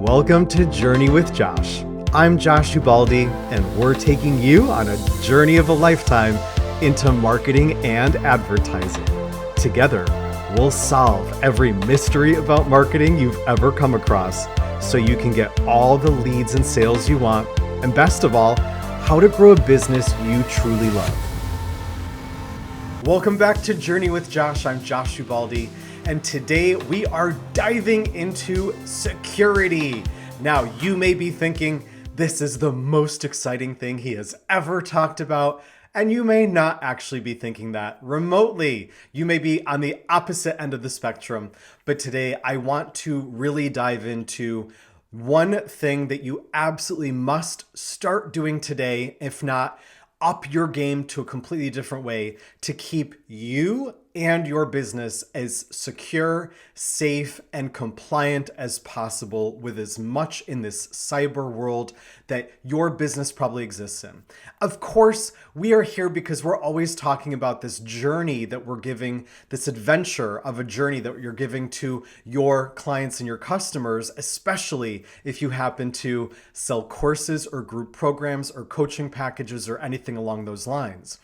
Welcome to Journey with Josh. I'm Josh Ubaldi, and we're taking you on a journey of a lifetime into marketing and advertising. Together, we'll solve every mystery about marketing you've ever come across so you can get all the leads and sales you want, and best of all, how to grow a business you truly love. Welcome back to Journey with Josh. I'm Josh Ubaldi, and today we are diving into security. Now, you may be thinking, this is the most exciting thing he has ever talked about, and you may not actually be thinking that remotely. You may be on the opposite end of the spectrum, but today I want to really dive into one thing that you absolutely must start doing today, if not up your game to a completely different way to keep you and your business as secure, safe, and compliant as possible with as much in this cyber world that your business probably exists in. Of course, we are here because we're always talking about this journey that we're giving, this adventure of a journey that you're giving to your clients and your customers, especially if you happen to sell courses or group programs or coaching packages or anything along those lines.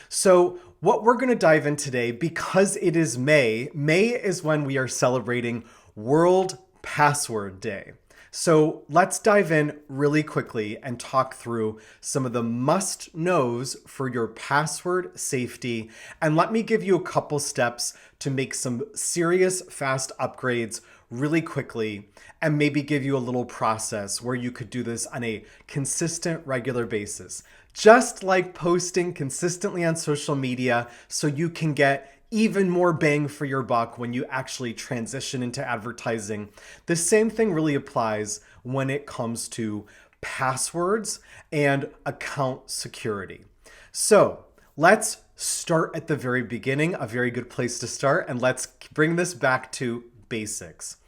So what we're going to dive in today, because it is May is when we are celebrating World Password Day. So let's dive in really quickly and talk through some of the must-knows for your password safety. And let me give you a couple steps to make some serious fast upgrades really quickly, and maybe give you a little process where you could do this on a consistent, regular basis. Just like posting consistently on social media so you can get even more bang for your buck when you actually transition into advertising. The same thing really applies when it comes to passwords and account security. So let's start at the very beginning, a very good place to start, and let's bring this back to basics.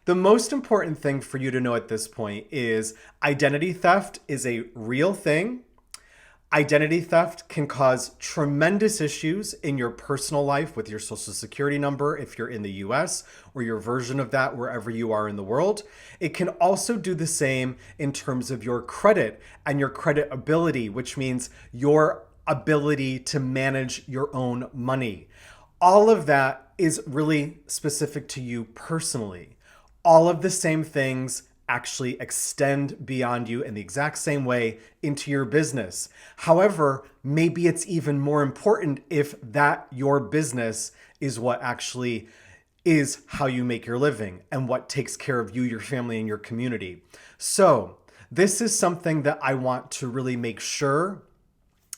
The most important thing for you to know at this point is identity theft is a real thing. Identity theft can cause tremendous issues in your personal life with your social security number if you're in the US, or your version of that wherever you are in the world. It can also do the same in terms of your credit and your credit ability, which means your ability to manage your own money. All of that is really specific to you personally. All of the same things actually extend beyond you in the exact same way into your business. However, maybe it's even more important if that your business is what actually is how you make your living and what takes care of you, your family, and your community. So this is something that I want to really make sure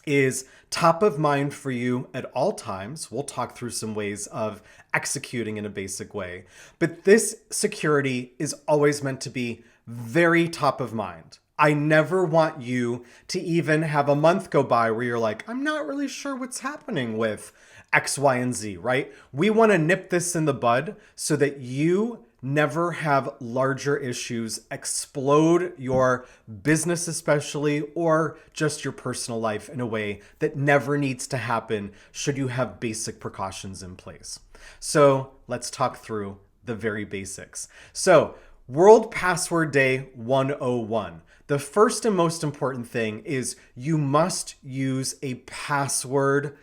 is top of mind for you at all times. We'll talk through some ways of executing in a basic way, but this security is always meant to be very top of mind. I never want you to even have a month go by where you're like, I'm not really sure what's happening with X, Y, and Z, right? We want to nip this in the bud so that you never have larger issues explode your business especially, or just your personal life in a way that never needs to happen should you have basic precautions in place. So let's talk through the very basics. So World Password Day 101. The first and most important thing is you must use a password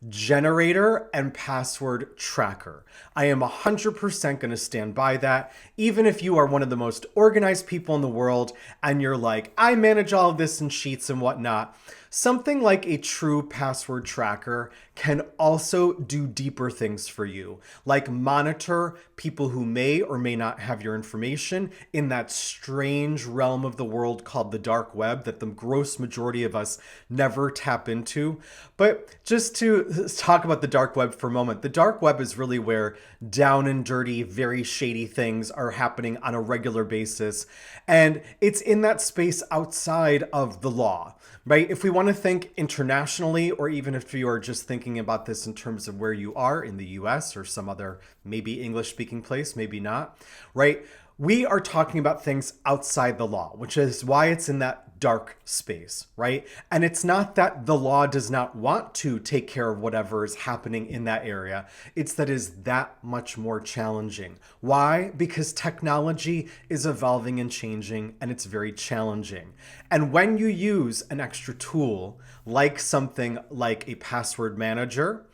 generator and password tracker. I am 100% going to stand by that. Even if you are one of the most organized people in the world and you're like, I manage all of this in sheets and whatnot, something like a true password tracker can also do deeper things for you, like monitor people who may or may not have your information in that strange realm of the world called the dark web that the gross majority of us never tap into. But just to talk about the dark web for a moment, the dark web is really where down and dirty, very shady things are happening on a regular basis. And it's in that space outside of the law, right? If we want to think internationally, or even if you are just thinking about this in terms of where you are in the US or some other maybe English speaking place, maybe not, right? We are talking about things outside the law, which is why it's in that dark space, right? And it's not that the law does not want to take care of whatever is happening in that area. It's that is that much more challenging. Why? Because technology is evolving and changing, and it's very challenging. And when you use an extra tool, like something like a password manager,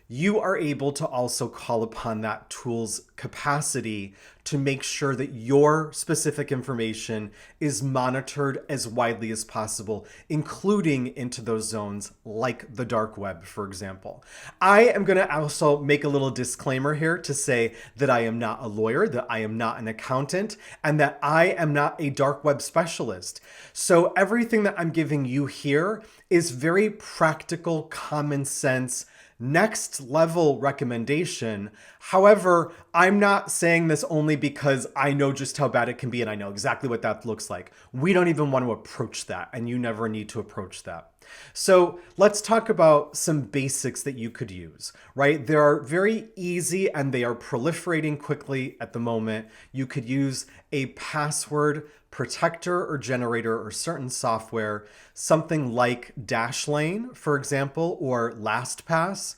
you are able to also call upon that tool's capacity to make sure that your specific information is monitored as widely as possible, including into those zones like the dark web, for example. I am going to also make a little disclaimer here to say that I am not a lawyer, that I am not an accountant, and that I am not a dark web specialist. So everything that I'm giving you here is very practical, common sense, next level recommendation. However, I'm not saying this only because I know just how bad it can be and I know exactly what that looks like. We don't even want to approach that, and you never need to approach that. So let's talk about some basics that you could use, right? They are very easy and they are proliferating quickly at the moment. You could use a password protector or generator or certain software, something like Dashlane, for example, or LastPass.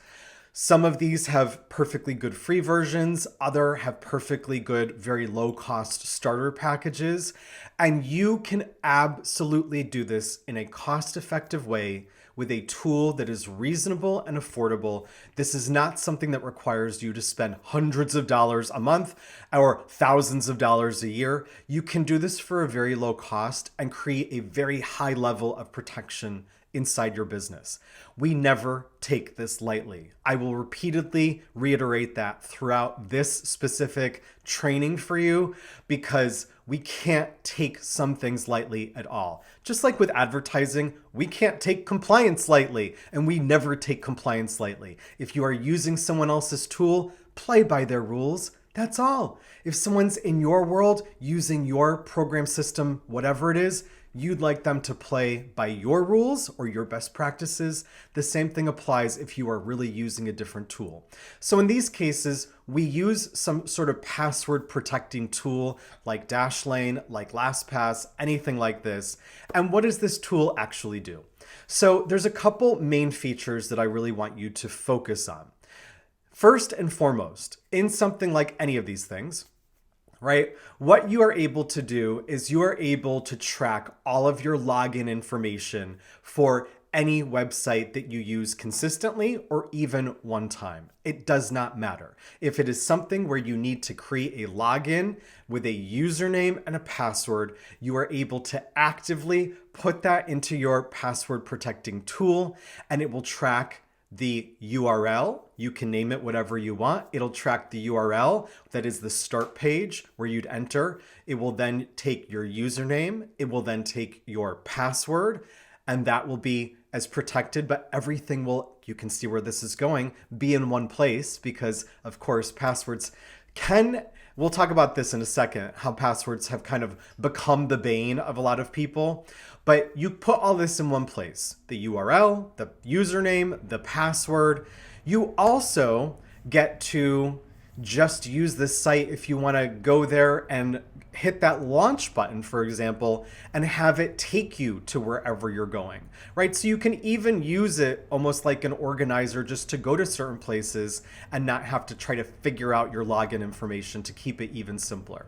Some of these have perfectly good free versions, other have perfectly good, very low cost starter packages. And you can absolutely do this in a cost-effective way with a tool that is reasonable and affordable. This is not something that requires you to spend hundreds of dollars a month or thousands of dollars a year. You can do this for a very low cost and create a very high level of protection inside your business. We never take this lightly. I will repeatedly reiterate that throughout this specific training for you, because we can't take some things lightly at all. Just like with advertising, we can't take compliance lightly, and we never take compliance lightly. If you are using someone else's tool, play by their rules. That's all. If someone's in your world using your program system, whatever it is, you'd like them to play by your rules or your best practices. The same thing applies if you are really using a different tool. So in these cases, we use some sort of password protecting tool like Dashlane, like LastPass, anything like this. And what does this tool actually do? So there's a couple main features that I really want you to focus on. First and foremost, in something like any of these things, right? What you are able to do is you are able to track all of your login information for any website that you use consistently or even one time. It does not matter. If it is something where you need to create a login with a username and a password, you are able to actively put that into your password protecting tool, and it will track the URL. You can name it whatever you want. It'll track the URL, that is the start page where you'd enter. It will then take your username. It will then take your password, and that will be as protected, but everything will, you can see where this is going, be in one place, because of course passwords we'll talk about this in a second, how passwords have kind of become the bane of a lot of people. But you put all this in one place, the URL, the username, the password. You also get to just use this site if you want to go there and hit that launch button, for example, and have it take you to wherever you're going, right? So you can even use it almost like an organizer just to go to certain places and not have to try to figure out your login information, to keep it even simpler.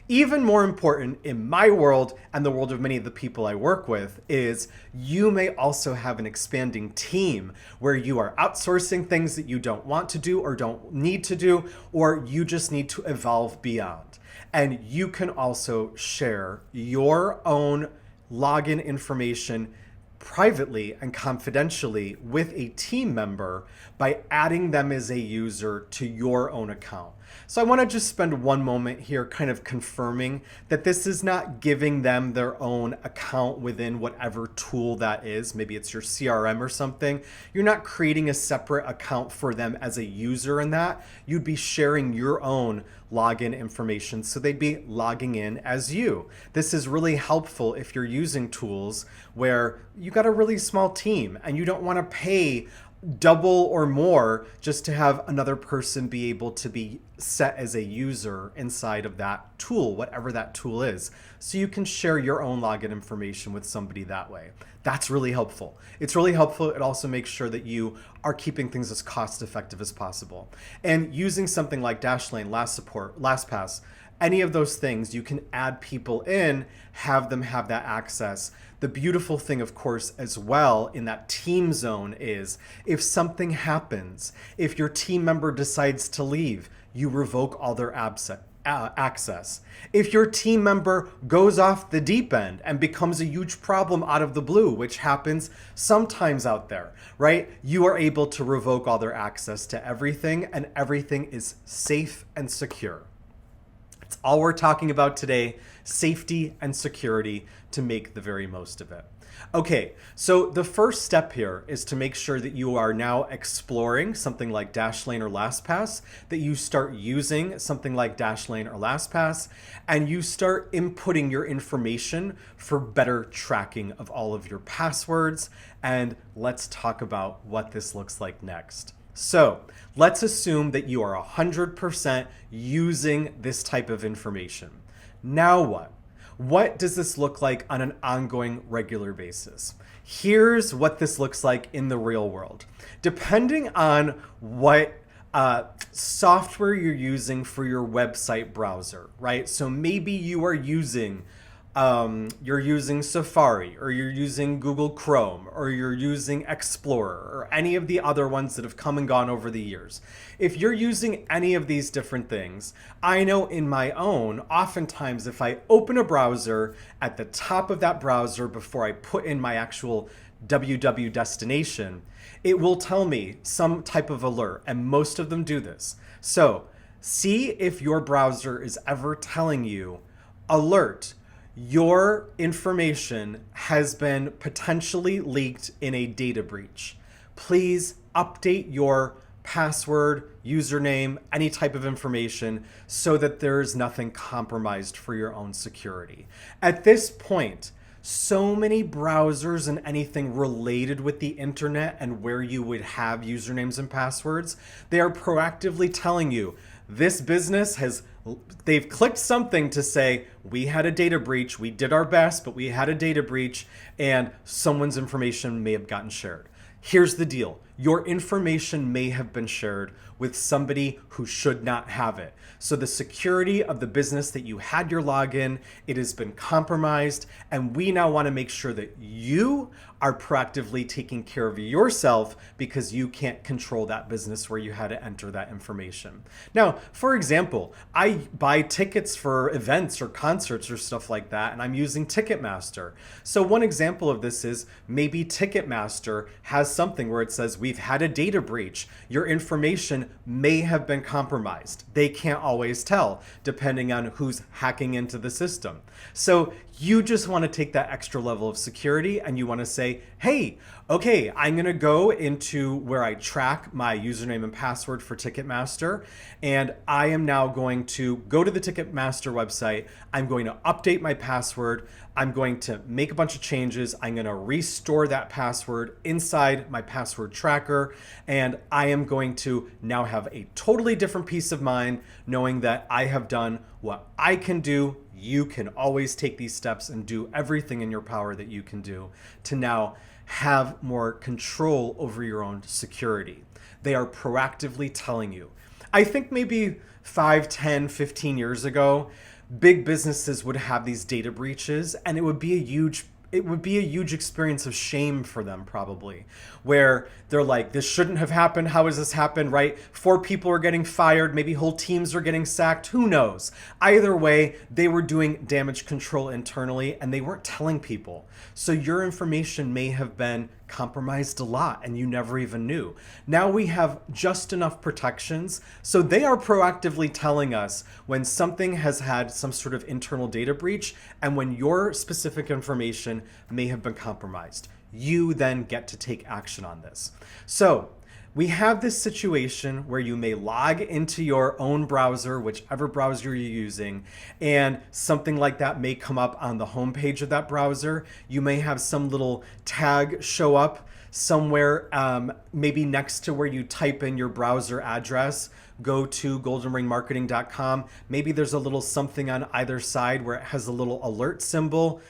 Even more important in my world and the world of many of the people I work with is you may also have an expanding team where you are outsourcing things that you don't want to do or don't need to do, or you just need to evolve beyond. And you can also share your own login information privately and confidentially with a team member by adding them as a user to your own account. So I want to just spend one moment here kind of confirming that this is not giving them their own account within whatever tool that is. Maybe it's your CRM or something. You're not creating a separate account for them as a user in that. You'd be sharing your own login information, so they'd be logging in as you. This is really helpful if you're using tools where you got a really small team and you don't want to pay double or more just to have another person be able to be set as a user inside of that tool, whatever that tool is. So you can share your own login information with somebody that way. That's really helpful. It's really helpful. It also makes sure that you are keeping things as cost effective as possible. And using something like Dashlane, LastPass, any of those things, you can add people in, have them have that access. The beautiful thing, of course, as well in that team zone is if something happens, if your team member decides to leave, you revoke all their access. If your team member goes off the deep end and becomes a huge problem out of the blue, which happens sometimes out there, right? You are able to revoke all their access to everything, and everything is safe and secure. It's all we're talking about today, safety and security, to make the very most of it. Okay, so the first step here is to make sure that you are now exploring something like Dashlane or LastPass, that you start using something like Dashlane or LastPass, and you start inputting your information for better tracking of all of your passwords. And let's talk about what this looks like next. So let's assume that you are 100% using this type of information. Now what? What does this look like on an ongoing, regular basis? Here's what this looks like in the real world. Depending on what software you're using for your website browser, right? So maybe you are using Safari, or you're using Google Chrome, or you're using Explorer, or any of the other ones that have come and gone over the years. If you're using any of these different things, I know in my own, oftentimes if I open a browser, at the top of that browser before I put in my actual www destination, it will tell me some type of alert, and most of them do this. So see if your browser is ever telling you, alert, your information has been potentially leaked in a data breach. Please update your password, username, any type of information so that there is nothing compromised for your own security. At this point, so many browsers and anything related with the internet and where you would have usernames and passwords, they are proactively telling you, this business they've clicked something to say, we had a data breach, we did our best, but we had a data breach, and someone's information may have gotten shared. Here's the deal. Your information may have been shared with somebody who should not have it. So the security of the business that you had your login, it has been compromised, and we now want to make sure that you are proactively taking care of yourself because you can't control that business where you had to enter that information. Now, for example, I buy tickets for events or concerts or stuff like that, and I'm using Ticketmaster. So one example of this is maybe Ticketmaster has something where it says, we've had a data breach. Your information may have been compromised. They can't always tell depending on who's hacking into the system. So you just want to take that extra level of security and you want to say, hey, okay, I'm going to go into where I track my username and password for Ticketmaster, and I am now going to go to the Ticketmaster website. I'm going to update my password. I'm going to make a bunch of changes. I'm going to restore that password inside my password tracker, and I am going to now have a totally different peace of mind knowing that I have done what I can do. You can always take these steps and do everything in your power that you can do to now have more control over your own security. They are proactively telling you. I think maybe 5, 10, 15 years ago, big businesses would have these data breaches, and it would be a huge experience of shame for them, probably, where they're like, this shouldn't have happened. How has this happened, right? 4 people are getting fired. Maybe whole teams are getting sacked. Who knows? Either way, they were doing damage control internally and they weren't telling people. So your information may have been compromised a lot and you never even knew. Now we have just enough protections. So they are proactively telling us when something has had some sort of internal data breach and when your specific information may have been compromised. You then get to take action on this. So we have this situation where you may log into your own browser, whichever browser you're using, and something like that may come up on the homepage of that browser. You may have some little tag show up somewhere, maybe next to where you type in your browser address, go to goldenringmarketing.com. Maybe there's a little something on either side where it has a little alert symbol,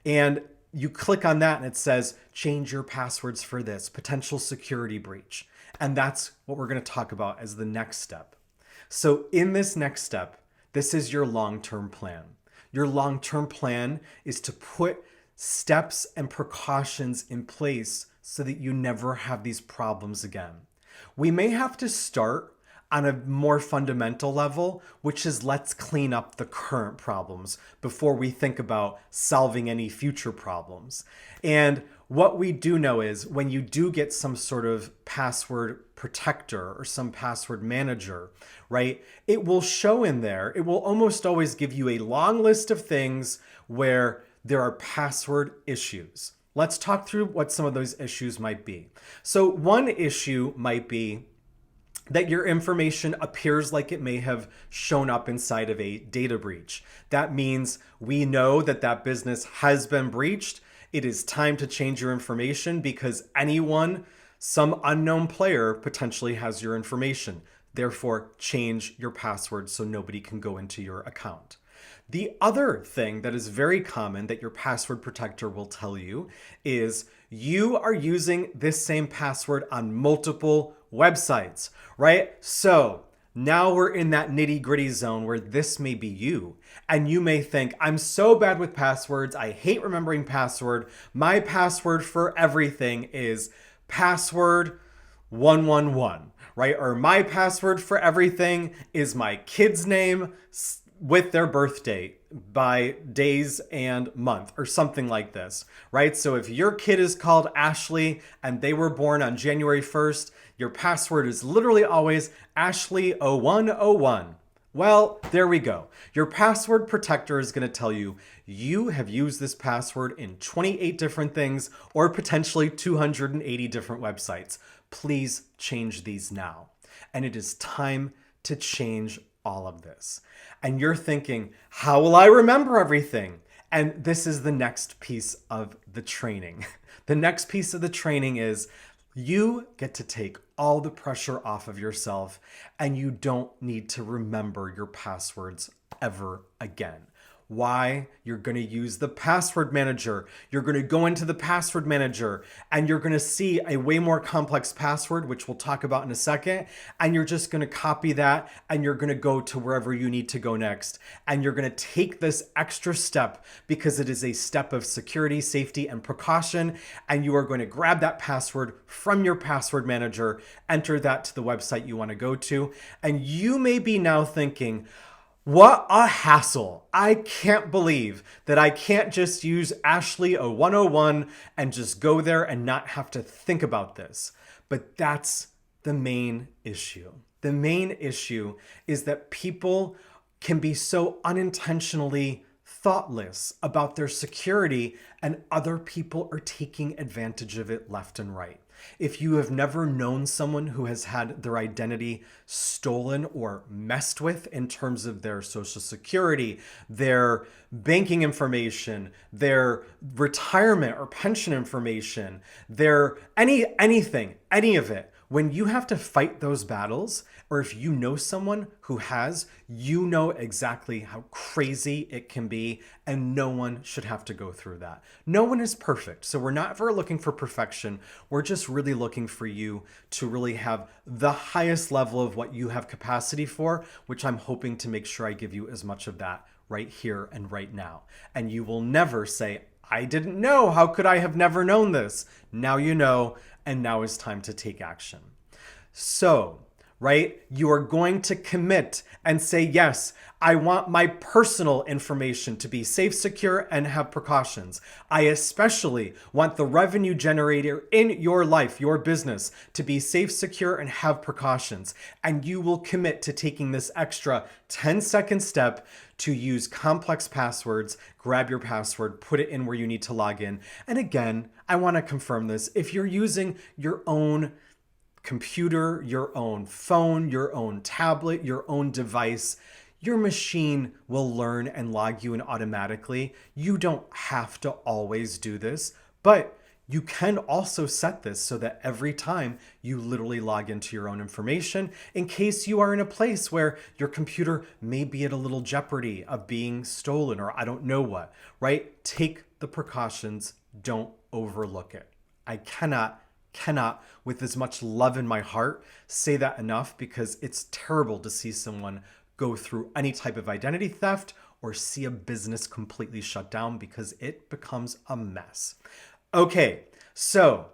and you click on that and it says, change your passwords for this potential security breach. And that's what we're going to talk about as the next step. So in this next step, this is your long-term plan. Your long-term plan is to put steps and precautions in place so that you never have these problems again. We may have to start on a more fundamental level, which is let's clean up the current problems before we think about solving any future problems. And what we do know is when you do get some sort of password protector or some password manager, right, it will show in there, it will almost always give you a long list of things where there are password issues. Let's talk through what some of those issues might be. So one issue might be that your information appears like it may have shown up inside of a data breach. That means we know that that business has been breached. It is time to change your information because anyone, some unknown player, potentially has your information. Therefore, change your password so nobody can go into your account. The other thing that is very common that your password protector will tell you is you are using this same password on multiple websites, right? So now we're in that nitty-gritty zone where this may be you. And you may think, I'm so bad with passwords. I hate remembering password. My password for everything is password 111, right? Or my password for everything is my kid's name with their birth date by days and month or something like this, right? So if your kid is called Ashley and they were born on January 1st, your password is literally always Ashley0101. Well, there we go. Your password protector is going to tell you you have used this password in 28 different things or potentially 280 different websites. Please change these now. And it is time to change all of this. And you're thinking, how will I remember everything? And this is the next piece of the training. The next piece of the training is you get to take all the pressure off of yourself and you don't need to remember your passwords ever again. Why? You're going to use the password manager. You're going to go into the password manager and you're going to see a way more complex password, which we'll talk about in a second. And you're just going to copy that and you're going to go to wherever you need to go next. And you're going to take this extra step because it is a step of security, safety, and precaution. And you are going to grab that password from your password manager, enter that to the website you want to go to. And you may be now thinking, what a hassle. I can't believe that I can't just use Ashley0101 and just go there and not have to think about this. But that's the main issue. The main issue is that people can be so unintentionally thoughtless about their security and other people are taking advantage of it left and right. If you have never known someone who has had their identity stolen or messed with in terms of their social security, their banking information, their retirement or pension information, their anything, any of it, when you have to fight those battles, or if you know someone who has, you know exactly how crazy it can be, and no one should have to go through that. No one is perfect, so we're not ever looking for perfection. We're just really looking for you to really have the highest level of what you have capacity for, which I'm hoping to make sure I give you as much of that right here and right now. And you will never say, I didn't know. How could I have never known this? Now you know, and now is time to take action. So, right, you are going to commit and say, yes, I want my personal information to be safe, secure, and have precautions. I especially want the revenue generator in your life, your business, to be safe, secure, and have precautions. And you will commit to taking this extra 10-second step to use complex passwords, grab your password, put it in where you need to log in. And again, I want to confirm this. If you're using your own computer, your own phone, your own tablet, your own device, your machine will learn and log you in automatically. You don't have to always do this, but You can also set this so that every time you literally log into your own information, in case you are in a place where your computer may be at a little jeopardy of being stolen or I don't know what, right? Take the precautions, don't overlook it. I cannot, with as much love in my heart, say that enough, because it's terrible to see someone go through any type of identity theft or see a business completely shut down, because it becomes a mess. Okay, so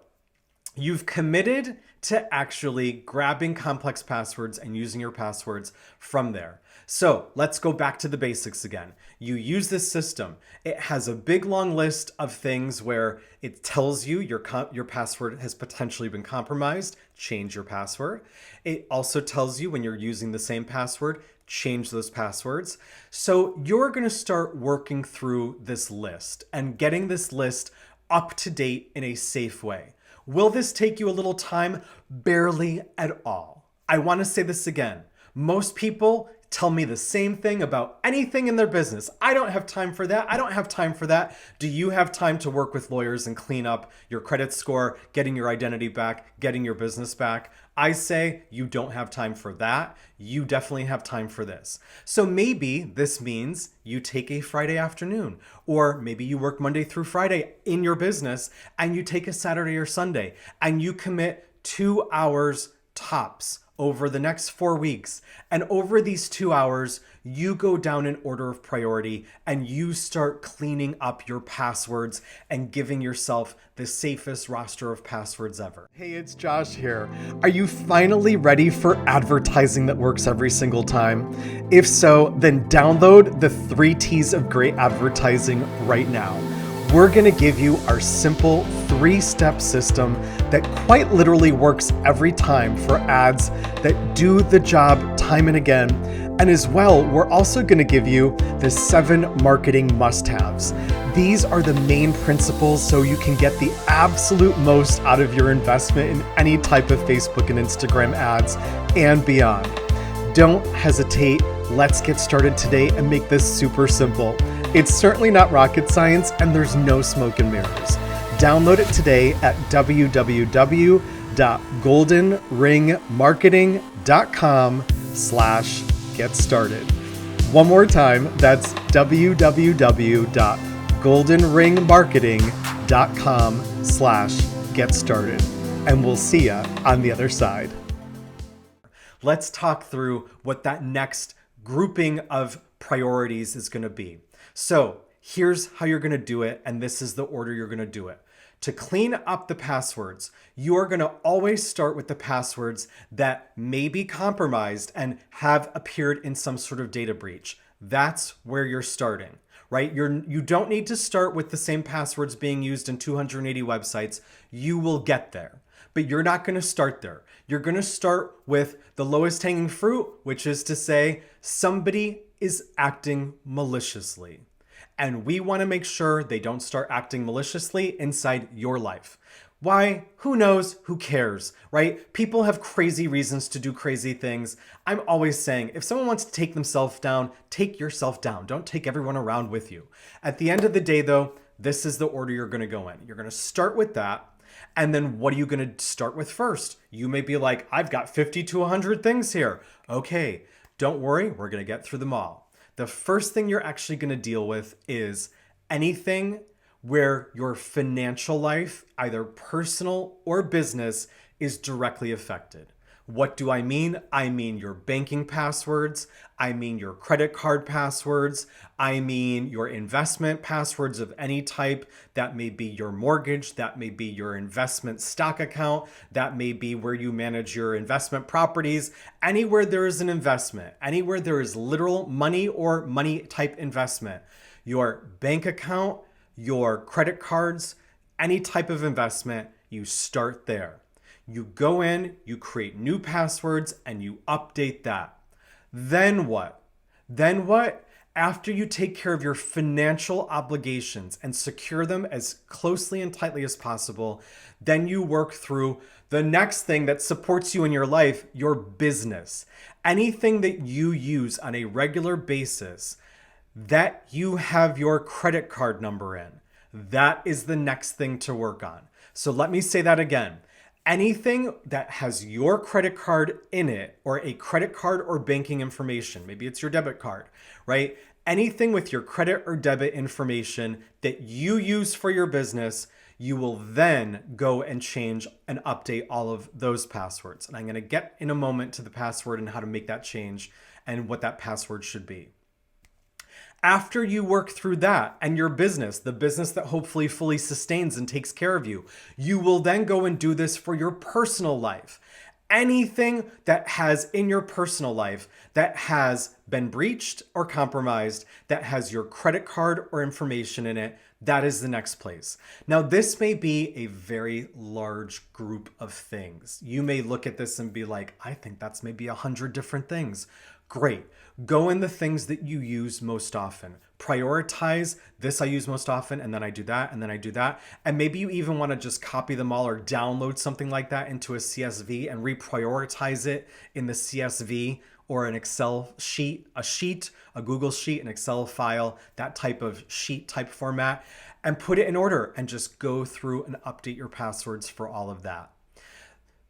you've committed to actually grabbing complex passwords and using your passwords from there. So let's go back to the basics again. You use this system. It has a big long list of things where it tells you your password has potentially been compromised. Change your password. It also tells you when you're using the same password, change those passwords. So you're going to start working through this list and getting this list up to date in a safe way. Will this take you a little time? Barely at all. I want to say this again. Most people tell me the same thing about anything in their business. I don't have time for that. I don't have time for that. Do you have time to work with lawyers and clean up your credit score, getting your identity back, getting your business back? I say you don't have time for that. You definitely have time for this. So maybe this means you take a Friday afternoon, or maybe you work Monday through Friday in your business and you take a Saturday or Sunday and you commit 2 hours tops over the next 4 weeks. And over these 2 hours, you go down in order of priority and you start cleaning up your passwords and giving yourself the safest roster of passwords ever. Hey, it's Josh here. Are you finally ready for advertising that works every single time? If so, then download the 3 T's of great advertising right now. We're going to give you our simple 3-step system that quite literally works every time for ads that do the job time and again. And as well, we're also going to give you the 7 marketing must-haves. These are the main principles so you can get the absolute most out of your investment in any type of Facebook and Instagram ads and beyond. Don't hesitate. Let's get started today and make this super simple. It's certainly not rocket science, and there's no smoke and mirrors. Download it today at www.goldenringmarketing.com/get started. One more time, that's www.goldenringmarketing.com/get started. And we'll see ya on the other side. Let's talk through what that next grouping of priorities is going to be. So here's how you're going to do it, and this is the order you're going to do it. To clean up the passwords, you are going to always start with the passwords that may be compromised and have appeared in some sort of data breach. That's where you're starting, right? You don't need to start with the same passwords being used in 280 websites. You will get there, but you're not going to start there. You're going to start with the lowest hanging fruit, which is to say somebody is acting maliciously. And we want to make sure they don't start acting maliciously inside your life. Why? Who knows? Who cares, right? People have crazy reasons to do crazy things. I'm always saying, if someone wants to take themselves down, take yourself down. Don't take everyone around with you. At the end of the day, though, this is the order you're going to go in. You're going to start with that. And then what are you going to start with first? You may be like, I've got 50 to 100 things here. Okay, don't worry. We're going to get through them all. The first thing you're actually going to deal with is anything where your financial life, either personal or business, is directly affected. What do I mean? I mean your banking passwords. I mean your credit card passwords. I mean your investment passwords of any type. That may be your mortgage. That may be your investment stock account. That may be where you manage your investment properties. Anywhere there is an investment, anywhere there is literal money or money type investment, your bank account, your credit cards, any type of investment, you start there. You go in, you create new passwords, and you update that. Then what? After you take care of your financial obligations and secure them as closely and tightly as possible, then you work through the next thing that supports you in your life, your business. Anything that you use on a regular basis that you have your credit card number in. That is the next thing to work on. So let me say that again. Anything that has your credit card in it, or a credit card or banking information, maybe it's your debit card, right? Anything with your credit or debit information that you use for your business, you will then go and change and update all of those passwords. And I'm going to get in a moment to the password and how to make that change and what that password should be. After you work through that and your business, the business that hopefully fully sustains and takes care of you, you will then go and do this for your personal life. Anything that has in your personal life that has been breached or compromised, that has your credit card or information in it, that is the next place. Now, this may be a very large group of things. You may look at this and be like, I think that's maybe 100 different things. Great. Go in the things that you use most often. Prioritize this I use most often, and then I do that, and then I do that. And maybe you even want to just copy them all or download something like that into a CSV and reprioritize it in the CSV or an Excel sheet, a Google sheet, an Excel file, that type of sheet type format, and put it in order and just go through and update your passwords for all of that.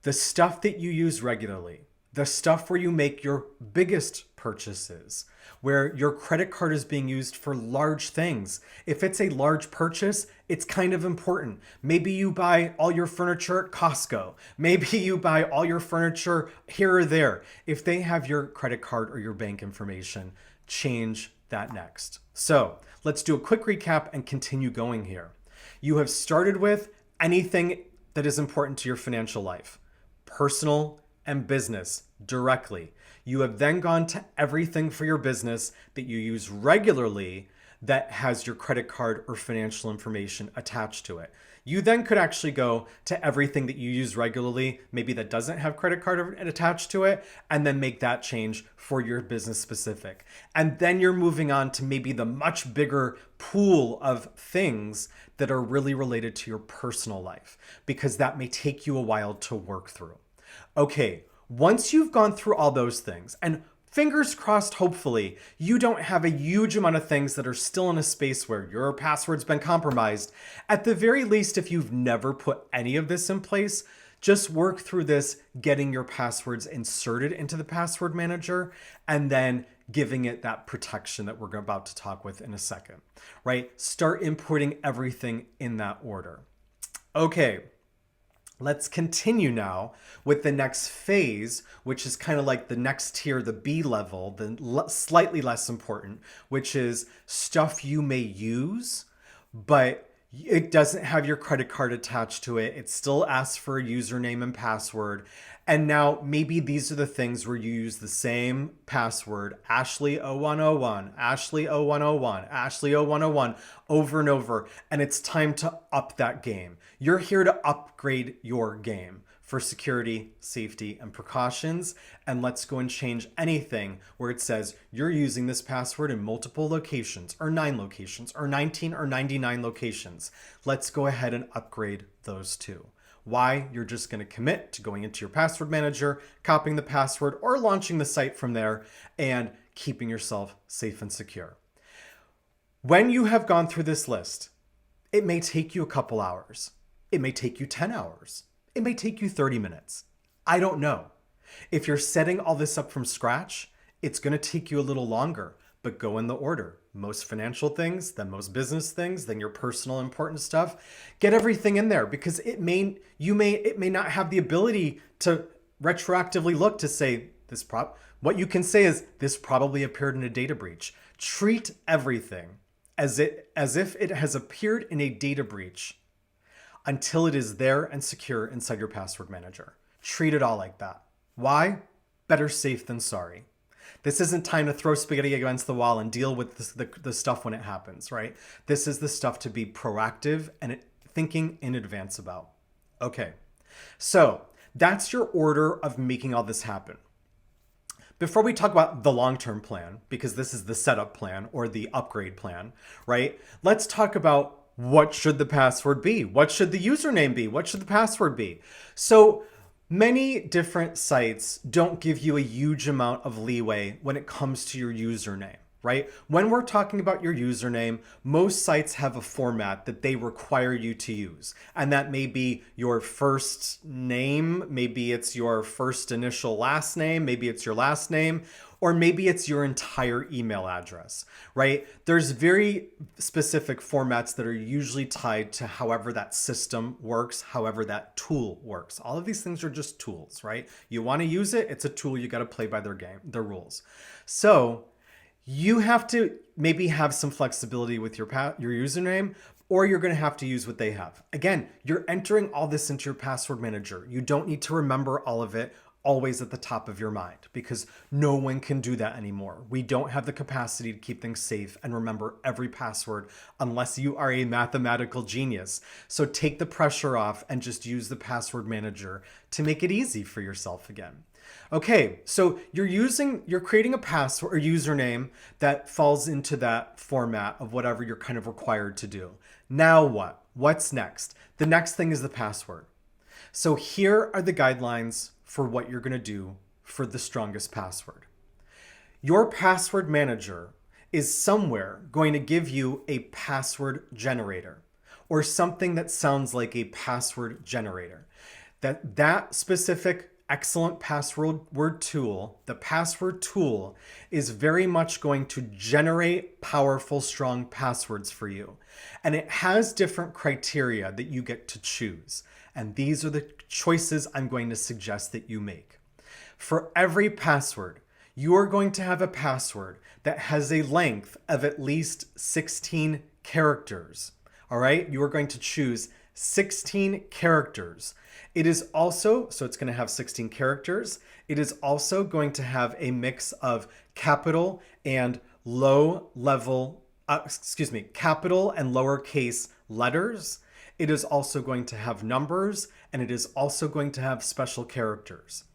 The stuff that you use regularly, the stuff where you make your biggest purchases, where your credit card is being used for large things. If it's a large purchase, it's kind of important. Maybe you buy all your furniture at Costco. Maybe you buy all your furniture here or there. If they have your credit card or your bank information, change that next. So let's do a quick recap and continue going here. You have started with anything that is important to your financial life, personal and business directly. You have then gone to everything for your business that you use regularly that has your credit card or financial information attached to it. You then could actually go to everything that you use regularly, maybe that doesn't have credit card attached to it, and then make that change for your business specific. And then you're moving on to maybe the much bigger pool of things that are really related to your personal life, because that may take you a while to work through. Okay, once you've gone through all those things, and fingers crossed, hopefully, you don't have a huge amount of things that are still in a space where your password's been compromised. At the very least, if you've never put any of this in place, just work through this, getting your passwords inserted into the password manager, and then giving it that protection that we're about to talk with in a second, right? Start inputting everything in that order. Okay. Let's continue now with the next phase, which is kind of like the next tier, the B level, the slightly less important, which is stuff you may use, but it doesn't have your credit card attached to it. It still asks for a username and password. And now maybe these are the things where you use the same password, Ashley0101, Ashley0101, Ashley0101 over and over. And it's time to up that game. You're here to upgrade your game for security, safety, and precautions. And let's go and change anything where it says you're using this password in multiple locations, or 9 locations, or 19 or 99 locations. Let's go ahead and upgrade those two. Why? You're just going to commit to going into your password manager, copying the password, or launching the site from there and keeping yourself safe and secure. When you have gone through this list, it may take you a couple hours. It may take you 10 hours. It may take you 30 minutes. I don't know. If you're setting all this up from scratch, it's going to take you a little longer, but go in the order. Most financial things, then most business things, then your personal important stuff. Get everything in there, because it may not have the ability to retroactively look to say what you can say is this probably appeared in a data breach. Treat everything as if it has appeared in a data breach until it is there and secure inside your password manager. Treat it all like that. Why? Better safe than sorry. This isn't time to throw spaghetti against the wall and deal with the stuff when it happens, right? This is the stuff to be proactive and thinking in advance about. Okay, so that's your order of making all this happen. Before we talk about the long-term plan, because this is the setup plan or the upgrade plan, right? Let's talk about what should the password be? What should the username be? What should the password be? So many different sites don't give you a huge amount of leeway when it comes to your username, right? When we're talking about your username, most sites have a format that they require you to use. And that may be your first name, maybe it's your first initial last name, maybe it's your last name, or maybe it's your entire email address, right? There's very specific formats that are usually tied to however that system works, however that tool works. All of these things are just tools, right? You want to use it, it's a tool, you got to play by their rules. So you have to maybe have some flexibility with your username, or you're going to have to use what they have. Again, you're entering all this into your password manager. You don't need to remember all of it always at the top of your mind, because no one can do that anymore. We don't have the capacity to keep things safe and remember every password unless you are a mathematical genius. So take the pressure off and just use the password manager to make it easy for yourself again. Okay, so you're creating a password or username that falls into that format of whatever you're kind of required to do. Now what? What's next? The next thing is the password. So here are the guidelines for what you're going to do for the strongest password. Your password manager is somewhere going to give you a password generator or something that sounds like a password generator. That specific excellent password tool, the password tool, is very much going to generate powerful, strong passwords for you. And it has different criteria that you get to choose. And these are the choices I'm going to suggest that you make. For every password, you are going to have a password that has a length of at least 16 characters. All right, you are going to choose 16 characters. It is also, so it's going to have 16 characters. It is also going to have a mix of capital and capital and lowercase letters. It is also going to have numbers, and it is also going to have special characters.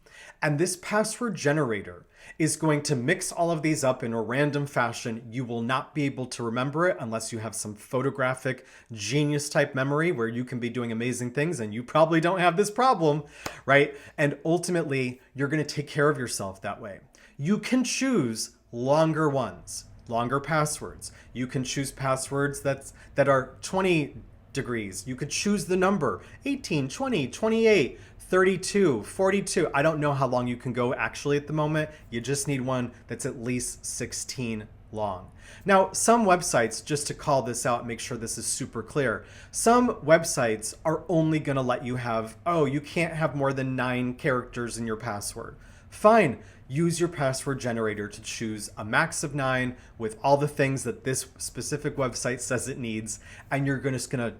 And this password generator is going to mix all of these up in a random fashion. You will not be able to remember it unless you have some photographic genius type memory where you can be doing amazing things, and you probably don't have this problem, right? And ultimately, you're going to take care of yourself that way. You can choose longer ones, longer passwords. You can choose passwords that are 20 degrees. You could choose the number 18, 20, 28, 32, 42. I don't know how long you can go actually at the moment. You just need one that's at least 16 long. Now, some websites, just to call this out and make sure this is super clear, some websites are only going to let you have, you can't have more than 9 characters in your password. Fine. Use your password generator to choose a max of 9 with all the things that this specific website says it needs, and you're just gonna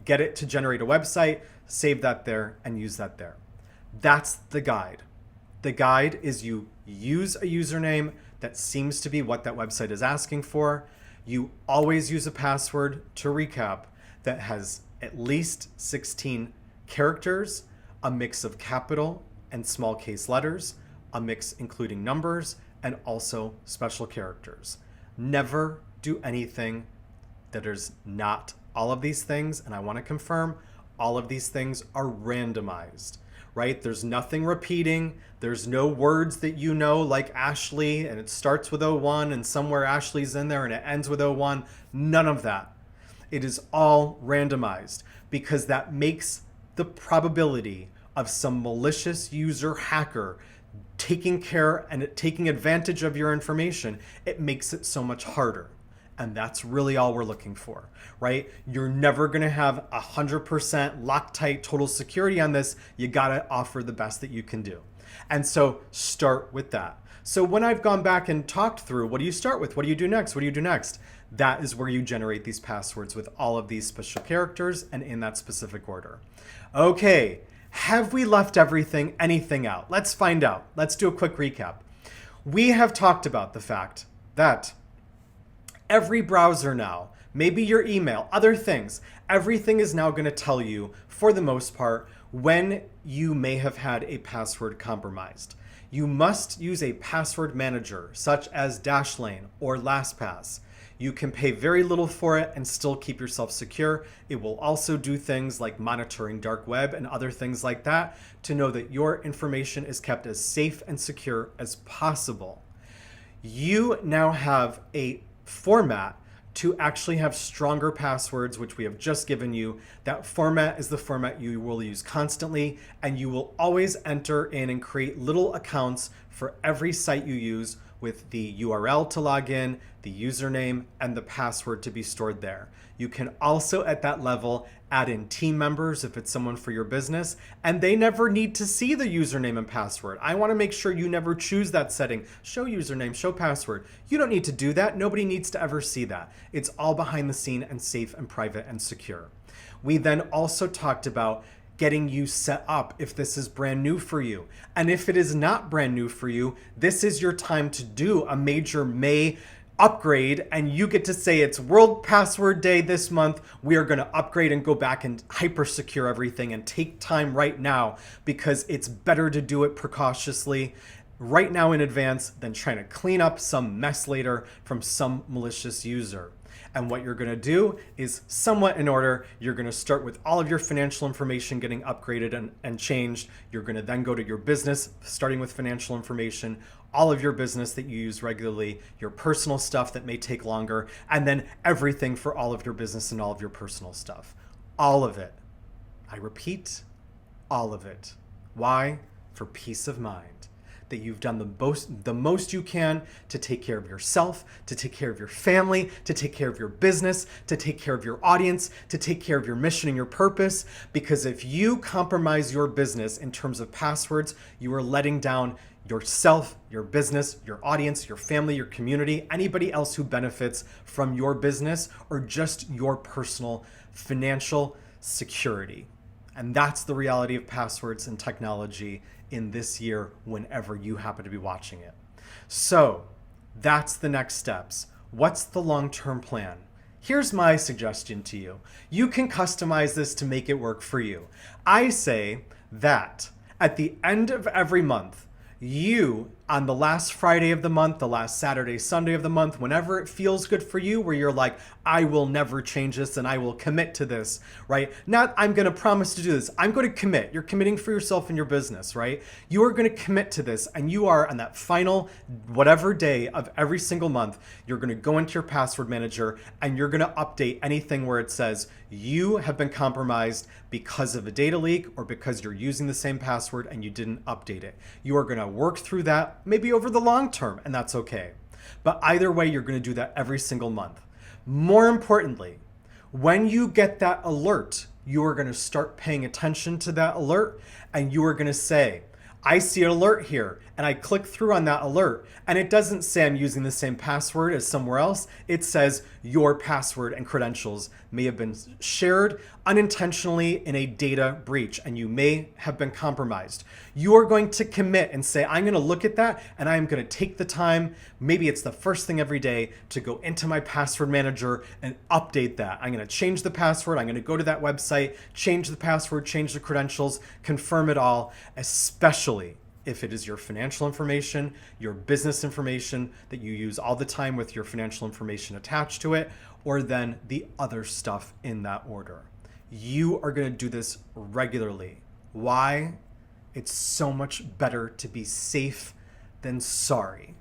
get it to generate a website, save that there, and use that there. That's the guide. The guide is you use a username that seems to be what that website is asking for. You always use a password, to recap, that has at least 16 characters, a mix of capital and small case letters, a mix including numbers, and also special characters. Never do anything that is not all of these things, and I want to confirm all of these things are randomized, right? There's nothing repeating. There's no words that you know, like Ashley, and it starts with 01 and somewhere Ashley's in there and it ends with 01. None of that. It is all randomized because that makes the probability of some malicious user hacker taking care and taking advantage of your information, it makes it so much harder. And that's really all we're looking for, right? You're never going to have 100% Loctite total security on this. You got to offer the best that you can do. And so start with that. So when I've gone back and talked through, what do you start with? What do you do next? What do you do next? That is where you generate these passwords with all of these special characters and in that specific order. Okay. Have we left anything out? Let's find out. Let's do a quick recap. We have talked about the fact that every browser now, maybe your email, other things, everything is now going to tell you, for the most part, when you may have had a password compromised. You must use a password manager such as Dashlane or LastPass. You can pay very little for it and still keep yourself secure. It will also do things like monitoring dark web and other things like that to know that your information is kept as safe and secure as possible. you now have a format to actually have stronger passwords, which we have just given you. That format is the format you will use constantly, and you will always enter in and create little accounts for every site you use with the URL to log in, the username, and the password to be stored there. You can also, at that level, add in team members if it's someone for your business, and they never need to see the username and password. I want to make sure you never choose that setting. Show username, show password. You don't need to do that. Nobody needs to ever see that. It's all behind the scene and safe and private and secure. We then also talked about getting you set up if this is brand new for you. And if it is not brand new for you, this is your time to do a major May upgrade, and you get to say it's World Password Day this month. We are going to upgrade and go back and hyper secure everything and take time right now, because it's better to do it precautiously right now in advance than trying to clean up some mess later from some malicious user. And what you're going to do is somewhat in order. You're going to start with all of your financial information getting upgraded and changed. You're going to then go to your business, starting with financial information, all of your business that you use regularly, your personal stuff that may take longer, and then everything for all of your business and all of your personal stuff. All of it. I repeat, all of it. Why? For peace of mind. That you've done the most you can to take care of yourself, to take care of your family, to take care of your business, to take care of your audience, to take care of your mission and your purpose. Because if you compromise your business in terms of passwords, you are letting down yourself, your business, your audience, your family, your community, anybody else who benefits from your business or just your personal financial security. And that's the reality of passwords and technology in this year, whenever you happen to be watching it. So that's the next steps. What's the long-term plan? Here's my suggestion to you. You can customize this to make it work for you. I say that at the end of every month, you, on the last Friday of the month, the last Saturday, Sunday of the month, whenever it feels good for you, where you're like, I will never change this and I will commit to this, right? Not I'm going to promise to do this. I'm going to commit. You're committing for yourself and your business, right? You are going to commit to this, and you are on that final whatever day of every single month, you're going to go into your password manager and you're going to update anything where it says you have been compromised because of a data leak or because you're using the same password and you didn't update it. You are going to work through that maybe over the long term, and that's okay. But either way, you're going to do that every single month. More importantly, when you get that alert, you are going to start paying attention to that alert, and you are going to say, I see an alert here, and I click through on that alert, and it doesn't say I'm using the same password as somewhere else. It says your password and credentials may have been shared unintentionally in a data breach, and you may have been compromised. You are going to commit and say, I'm going to look at that, and I'm going to take the time, maybe it's the first thing every day, to go into my password manager and update that. I'm going to change the password. I'm going to go to that website, change the password, change the credentials, confirm it all, especially if it is your financial information, your business information that you use all the time with your financial information attached to it, or then the other stuff in that order. You are going to do this regularly. Why? It's so much better to be safe than sorry.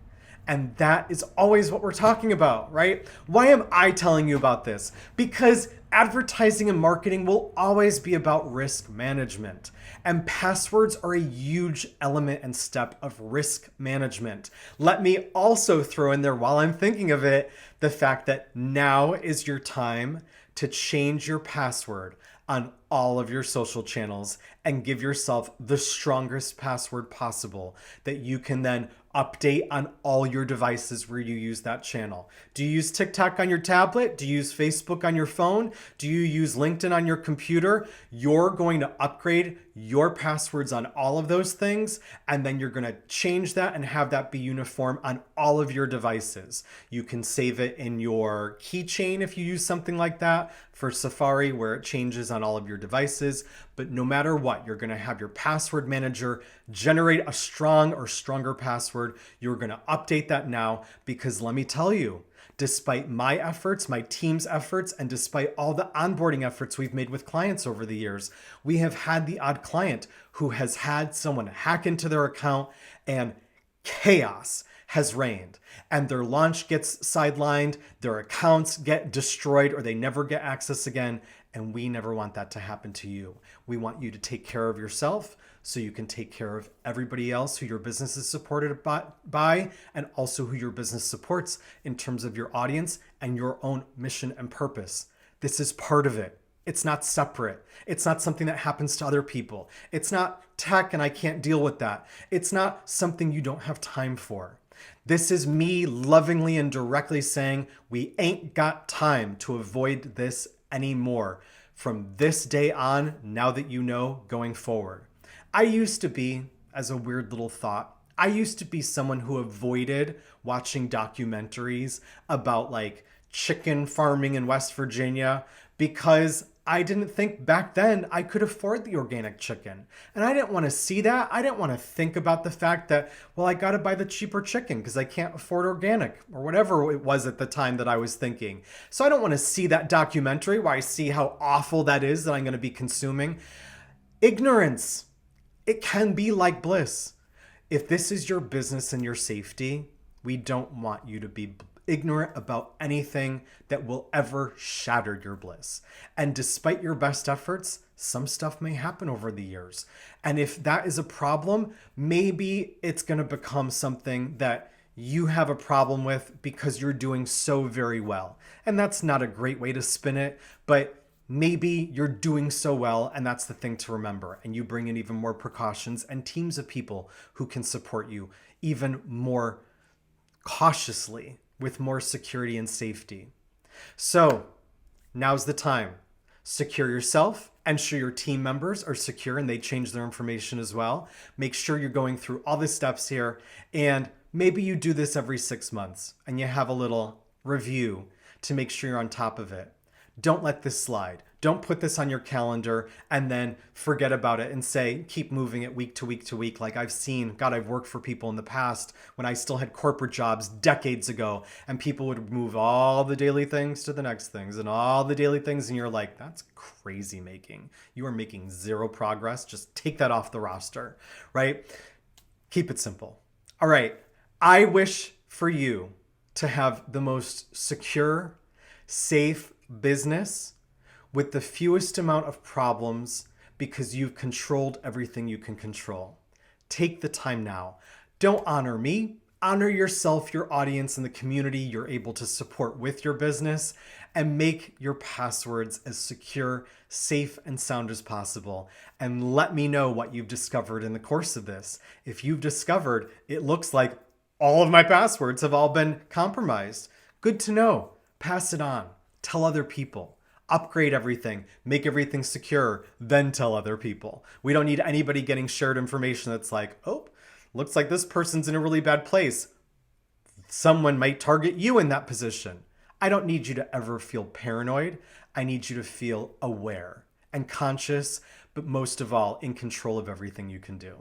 And that is always what we're talking about, right? Why am I telling you about this? Because advertising and marketing will always be about risk management. And passwords are a huge element and step of risk management. Let me also throw in there, while I'm thinking of it, the fact that now is your time to change your password on all of your social channels and give yourself the strongest password possible that you can then update on all your devices where you use that channel. Do you use TikTok on your tablet? Do you use Facebook on your phone? Do you use LinkedIn on your computer? You're going to upgrade your passwords on all of those things, and then you're going to change that and have that be uniform on all of your devices. You can save it in your keychain if you use something like that for Safari, where it changes on all of your devices. But no matter what, you're going to have your password manager generate a strong or stronger password. You're going to update that now, because let me tell you, despite my efforts, my team's efforts, and despite all the onboarding efforts we've made with clients over the years, we have had the odd client who has had someone hack into their account and chaos has reigned and their launch gets sidelined, their accounts get destroyed, or they never get access again. And we never want that to happen to you. We want you to take care of yourself so you can take care of everybody else who your business is supported by, and also who your business supports in terms of your audience and your own mission and purpose. This is part of it. It's not separate. It's not something that happens to other people. It's not tech and I can't deal with that. It's not something you don't have time for. This is me lovingly and directly saying we ain't got time to avoid this anymore from this day on, now that you know, going forward. I used to be, as a weird little thought, I used to be someone who avoided watching documentaries about like chicken farming in West Virginia because I didn't think back then I could afford the organic chicken. And I didn't want to see that. I didn't want to think about the fact that, well, I got to buy the cheaper chicken because I can't afford organic or whatever it was at the time that I was thinking. So I don't want to see that documentary where I see how awful that is that I'm going to be consuming. Ignorance. It can be like bliss. If this is your business and your safety, we don't want you to be ignorant about anything that will ever shatter your bliss. And despite your best efforts, some stuff may happen over the years. And if that is a problem, maybe it's going to become something that you have a problem with because you're doing so very well. And that's not a great way to spin it, but maybe you're doing so well and that's the thing to remember. And you bring in even more precautions and teams of people who can support you even more cautiously with more security and safety. So now's the time. Secure yourself. Ensure your team members are secure and they change their information as well. Make sure you're going through all the steps here. And maybe you do this every 6 months and you have a little review to make sure you're on top of it. Don't let this slide. Don't put this on your calendar and then forget about it and say, keep moving it week to week to week. Like I've seen, God, I've worked for people in the past when I still had corporate jobs decades ago, and people would move all the daily things to the next things and all the daily things. And you're like, that's crazy making. You are making zero progress. Just take that off the roster, right? Keep it simple. All right. I wish for you to have the most secure, safe business with the fewest amount of problems because you've controlled everything you can control. Take the time now. Don't honor me. Honor yourself, your audience, and the community you're able to support with your business, and make your passwords as secure, safe, and sound as possible. And let me know what you've discovered in the course of this. If you've discovered it looks like all of my passwords have all been compromised, good to know. Pass it on. Tell other people. Upgrade everything, make everything secure, then tell other people. We don't need anybody getting shared information that's like, oh, looks like this person's in a really bad place. Someone might target you in that position. I don't need you to ever feel paranoid. I need you to feel aware and conscious, but most of all, in control of everything you can do.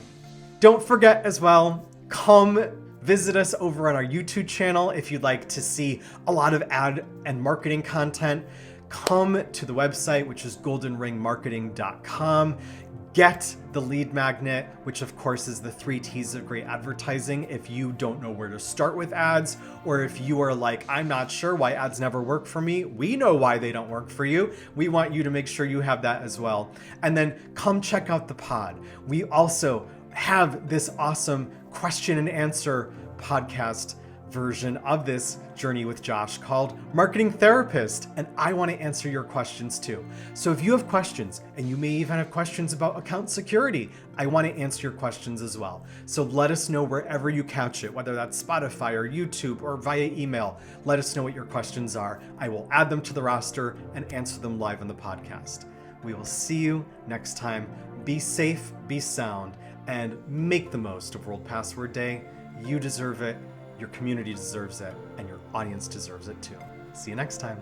Don't forget as well, come visit us over on our YouTube channel if you'd like to see a lot of ad and marketing content. Come to the website, which is goldenringmarketing.com. Get the lead magnet, which of course is the 3 T's of great advertising if you don't know where to start with ads, or if you are like, I'm not sure why ads never work for me. We know why they don't work for you. We want you to make sure you have that as well. And then come check out the pod. We also have this awesome question and answer podcast version of this journey with Josh called Marketing Therapist, and I want to answer your questions too. So if you have questions, and you may even have questions about account security, I want to answer your questions as well. So let us know wherever you catch it, whether that's Spotify or YouTube or via email. Let us know what your questions are. I will add them to the roster and answer them live on the podcast. We will see you next time. Be safe, be sound, and make the most of World Password Day. You deserve it. Your community deserves it, and your audience deserves it too. See you next time.